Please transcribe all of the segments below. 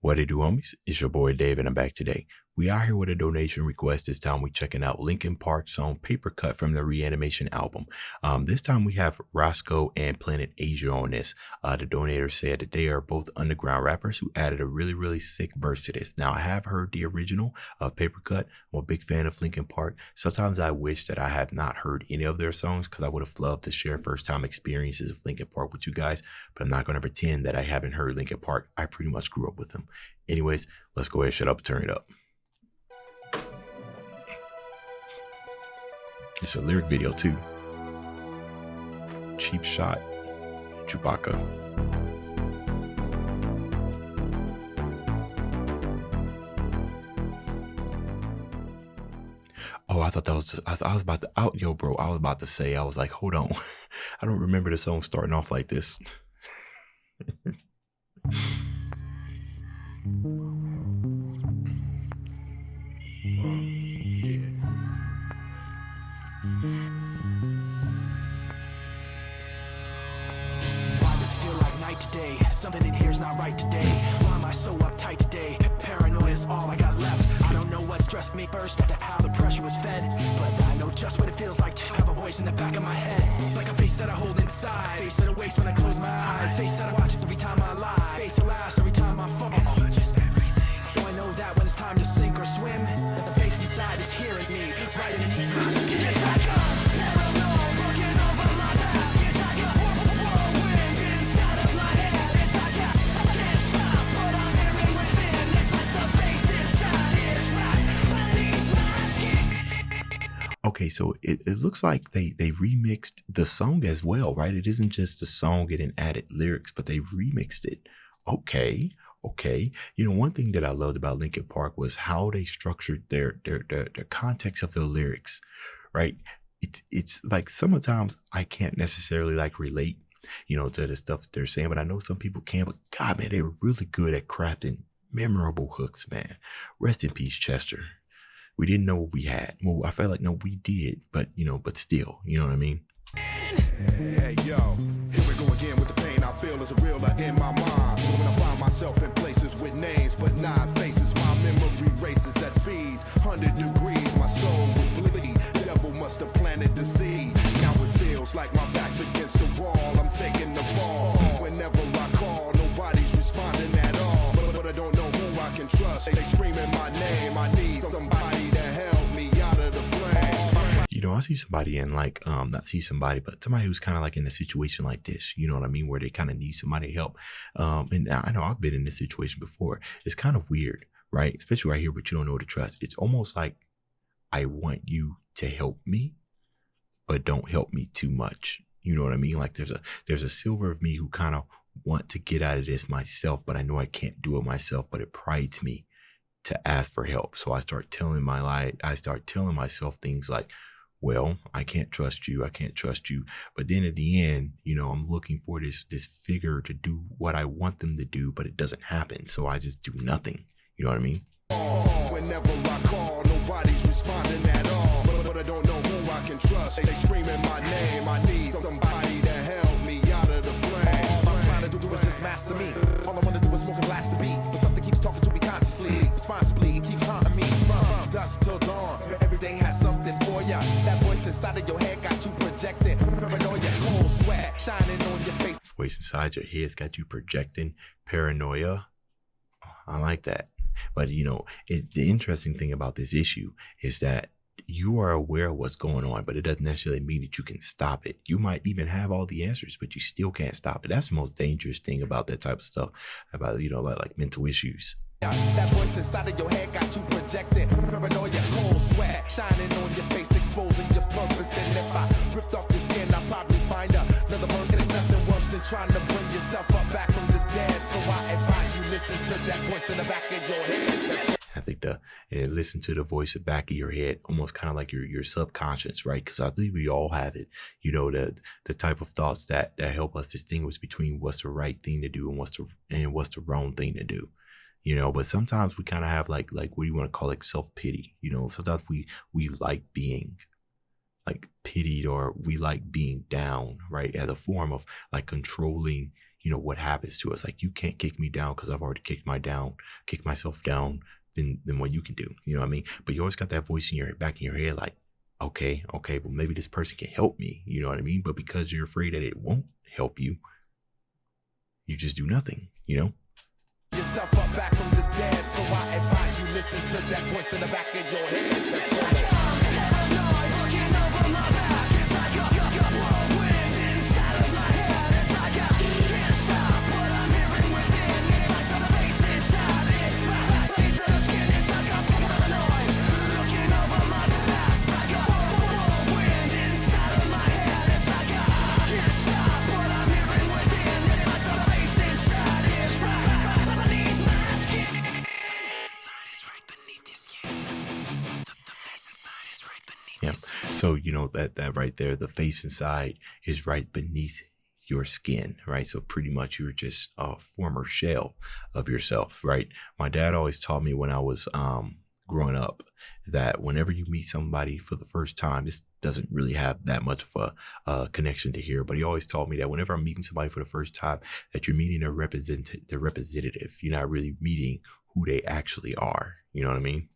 What it do, homies? It's your boy Dave, and I'm back today. We are here with a donation request. This time we checking out Linkin Park's song Paper Cut from the Reanimation album. This time we have Rasco and Planet Asia on this. The donator said that they are both underground rappers who added a really sick verse to this. Now, I have heard the original of Paper Cut. I'm a big fan of Linkin Park. Sometimes I wish that I had not heard any of their songs because I would have loved to share first time experiences of Linkin Park with you guys, but I'm not going to pretend that I haven't heard Linkin Park. I pretty much grew up with them. Anyways, let's go ahead, shut up, turn it up. It's a lyric video too. Cheap Shot, Chewbacca. Oh, I thought that was, I was about to out, yo, bro. I was about to say, I was like, hold on. I don't remember the song starting off like this. Why does it feel like night today? Something in here's not right today. Why am I so uptight today? Paranoia is all I got left. I don't know what stressed me first, how the pressure was fed, but I know just what it feels like to have a voice in the back of my head. It's like a face that I hold inside, face that awakes when I close my eyes, face that I watch every time I lie, face that laughs every time I fall. So I know that when it's time to sink or swim, that the face inside is hearing me, right underneath my skin. It's like a paranoid looking over my back. It's like a whirlwind inside of my head. It's like I can't stop, but I'm hearing within. It's like the face inside is right beneath my skin. Okay, so it looks like they remixed the song as well, right? It isn't just a song and added lyrics, but they remixed it. Okay. You know, one thing that I loved about Linkin Park was how they structured their context of their lyrics, right? It's like sometimes I can't necessarily like relate, you know, to the stuff that they're saying, but I know some people can. But God, man, they were really good at crafting memorable hooks, man. Rest in peace, Chester. We didn't know what we had. Well, I felt like, no, we did, but, you know, but still, you know what I mean? Hey, yo, here we go again with the pain I feel is a real in my mind. When I find myself in places with names but not faces, my memory races at speeds 100 degrees. My soul would bleed. The devil must have planted the seed. Now it feels like my back's against the wall. I'm taking the fall. Whenever I call, nobody's responding at all. But I don't know who I can trust. They screaming my name. I need somebody to help me out of the flame. You know, I see somebody in like, not see somebody, but somebody who's kind of like in a situation like this, you know what I mean? Where they kind of need somebody to help. And I know I've been in this situation before. It's kind of weird, right? Especially right here, but you don't know who to trust. It's almost like I want you to help me, but don't help me too much. You know what I mean? Like there's a silver of me who kind of want to get out of this myself, but I know I can't do it myself, but it prides me to ask for help. So I start telling myself things like, well, I can't trust you. But then at the end, you know, I'm looking for this figure to do what I want them to do, but it doesn't happen. So I just do nothing. You know what I mean? Whenever I call, nobody's responding at all. But I don't know who I can trust. They screaming my name. I need somebody to help me out of the flame. All I'm trying to do is just master me. All I want to do is smoke and blast the beat. But something keeps talking to me consciously, responsibly. It keeps haunting me from dusk till dawn. Every day has something for ya. That voice inside of your head got you projecting paranoia, cold sweat shining on your face. Voice inside your head's got you projecting paranoia. I like that. But, you know, the interesting thing about this issue is that you are aware of what's going on, but it doesn't necessarily mean that you can stop it. You might even have all the answers, but you still can't stop it. That's the most dangerous thing about that type of stuff, about, you know, like mental issues. That voice inside of your head got you projecting paranoia, cold sweat shining on your face, exposing your purpose. And if I ripped off your skin, I'll probably find another person. It's nothing worse than trying to bring yourself up back from the dead. So I advise you listen to that voice in the back of your head. I think listen to the voice at the back of your head, almost kind of like your subconscious, right? Because I believe we all have it, you know, the type of thoughts that help us distinguish between what's the right thing to do and what's the wrong thing to do. You know, but sometimes we kind of have like what do you want to call it, self-pity. You know, sometimes we like being like pitied, or we like being down, right? As a form of like controlling, what happens to us. Like, you can't kick me down because I've already kicked myself down than what you can do. You know what I mean? But you always got that voice in your back in your head, like, okay, well, maybe this person can help me. You know what I mean? But because you're afraid that it won't help you, you just do nothing, Yourself up back from the dead, so I advise you listen to that voice in the back of your head. That's all that- Yeah. So, that right there, the face inside is right beneath your skin, right? So pretty much you're just a former shell of yourself, right? My dad always taught me when I was growing up that whenever you meet somebody for the first time, this doesn't really have that much of a connection to here, but he always taught me that whenever I'm meeting somebody for the first time, that you're meeting the representative. You're not really meeting who they actually are. You know what I mean?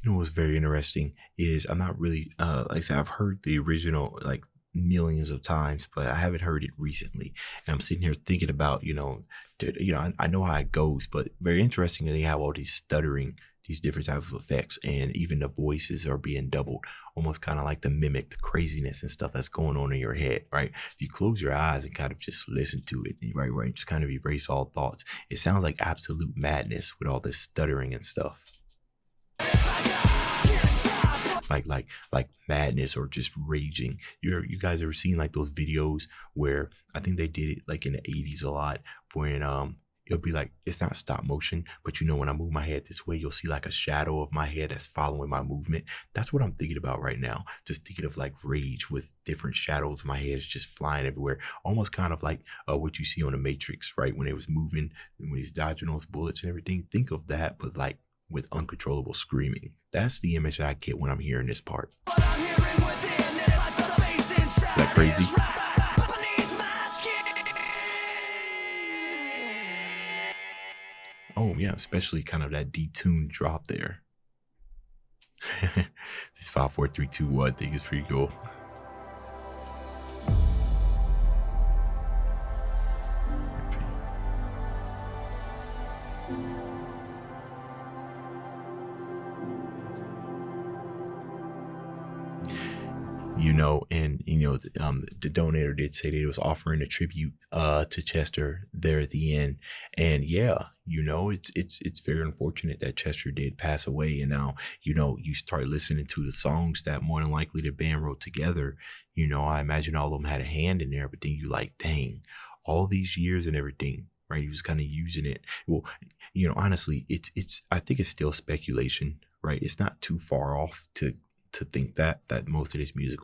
What's very interesting is I'm not really like I said, I've heard the original like millions of times, but I haven't heard it recently. And I'm sitting here thinking about, I know how it goes, but very interesting that they have all these stuttering, these different types of effects, and even the voices are being doubled, almost kind of like to mimic the craziness and stuff that's going on in your head, right? If you close your eyes and kind of just listen to it, right, just kind of erase all thoughts. It sounds like absolute madness with all this stuttering and stuff. Like madness or just raging. You guys ever seen like those videos where I think they did it like in the 80s a lot, when it'll be like, it's not stop motion, but when I move my head this way, you'll see like a shadow of my head that's following my movement. That's what I'm thinking about right now. Just thinking of like rage with different shadows of my head just flying everywhere. Almost kind of like what you see on the Matrix, right? When it was moving, when he's dodging those bullets and everything. Think of that, but like with uncontrollable screaming. That's the image that I get when I'm hearing this part. Is that crazy? Oh yeah, especially kind of that detuned drop there. This 5, 4, 3, 2, 1 I think is pretty cool. The donator did say that he was offering a tribute to Chester there at the end. And yeah, it's very unfortunate that Chester did pass away. And now, you start listening to the songs that more than likely the band wrote together. I imagine all of them had a hand in there, but then you like, dang, all these years and everything, right? He was kind of using it. Well, honestly, I think it's still speculation, right? It's not too far off to think that most of this music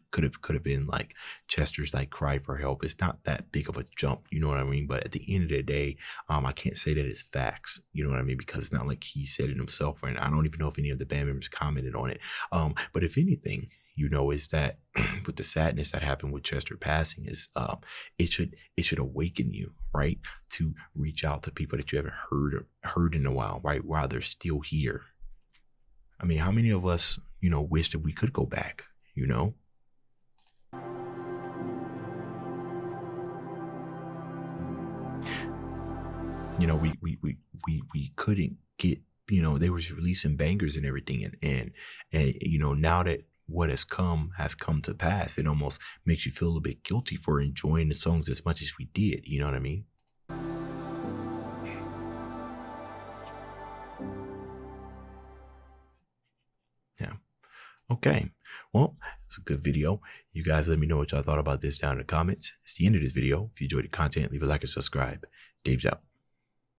could have been like Chester's like cry for help. It's not that big of a jump, you know what I mean? But at the end of the day, I can't say that it's facts, you know what I mean? Because it's not like he said it himself, and I don't even know if any of the band members commented on it. But if anything, is that with the sadness that happened with Chester passing is it should awaken you, right, to reach out to people that you haven't heard in a while, right, while they're still here. I mean, how many of us, wish that we could go back, you know, we couldn't get, you know, they was releasing bangers and everything. And, you know, now that what has come to pass, it almost makes you feel a bit guilty for enjoying the songs as much as we did. You know what I mean? Yeah. Okay. Well, it's a good video. You guys let me know what y'all thought about this down in the comments. It's the end of this video. If you enjoyed the content, leave a like and subscribe. Dave's out.